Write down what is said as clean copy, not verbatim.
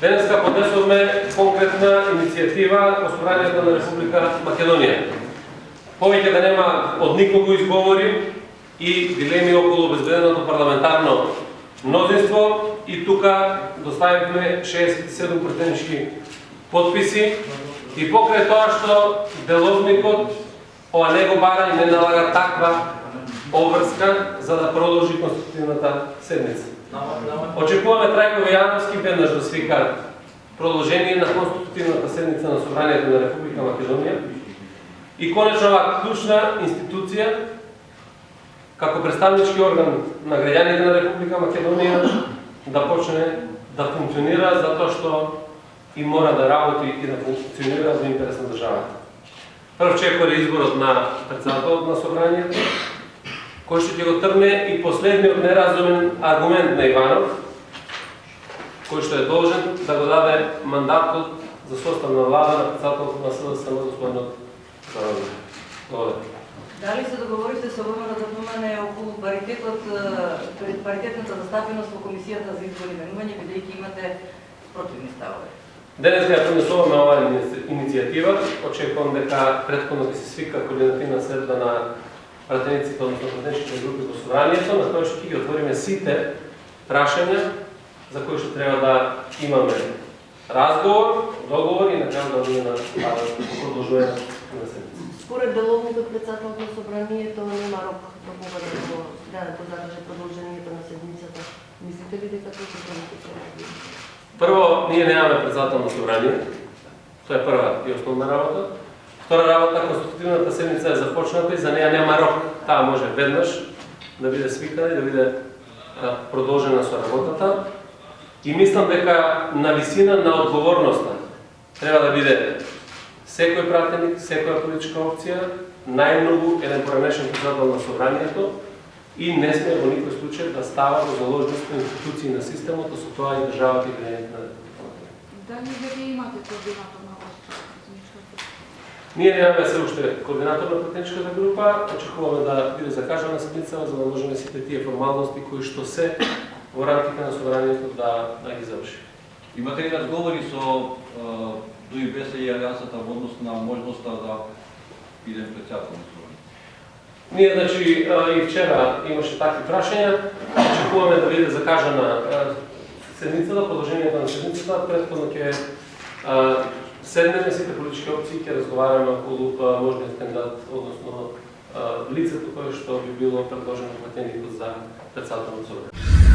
Денеска поднесуваме конкретна иницијатива по собранието на Република Македонија. Повеќе да нема од никого изговори и дилеми околу обезбеденото парламентарно мнозинство и тука доставивме 67 претеншки подписи и покрај тоа што деловникот ова не го бара и не налага таква обврска за да продолжи конститутивната седница. Очекуваме Трајко Вејановски веднаш да свика продолжение на конститутивната седница на Собранието на Република Македонија и конечно оваа клучна институција како представнички орган на граѓаните на Република Македонија да почне да функционира затоа што и мора да работи и да функционира во интерес на државата. Прв чекор е изборот на председателот на собранието, кој што ќе го тргне и последниот неразумен аргумент на Иванов, кој што е должен да го даде мандатот за состав на влада на председателот на СДСМ господинот Заровски. Благодаря. Дали се договорите со ВМРО да помане околу паритетната застапеност во комисијата за избори и именување, бидејќи имате спротивни ставови? Денес ја поднесуваме оваа иницијатива. Очекувам дека претходно ќе се свика координативна седба на пратениците, односно пратеничките групи во собранието, на кој што ќе ги отвориме сите прашања за кои што треба да имаме разговор, договор и на крај да одиме на продолжување на седница. Според деловникот председател на собранието нема рок до кога да задржи продолжението на седницата. Мислите ли дека тоа ќе се Прво, ние немаме председател на собрание. Тоа е прва и основна работа. Втора работа, конститутивната седница е започната и за неја нема рок. Таа може веднаш да биде свикана и да биде продолжена со работата. И мислам дека на висина на одговорноста треба да биде секој пратеник, секоја политичка опција, најмногу еден поранешен председател на собранието и не сме во никој случај да става во заложност на институции на системот, со тоа и државата и граѓаните на Република. Дали веќе имате координатор на вашата пратеничка? Ние немаме се уште координатор на пратеничката група, очекуваме да биде закажана седница за да можеме сите тие формалности кои што се во рамките на собранието да ги заврши. Имате ли разговори со ДУИБС и Алијансата во однос на можноста да бидем председател на собранието? Ние, значи, и вчера имаше такви прашања, очекуваме да биде закажана седницата, продолжението на седницата, претходно ќе седнеме сите политички опции, ќе разговараме околу можниот кандидат, односно лицето кое што би било предложено пратеникот за председател на собранието.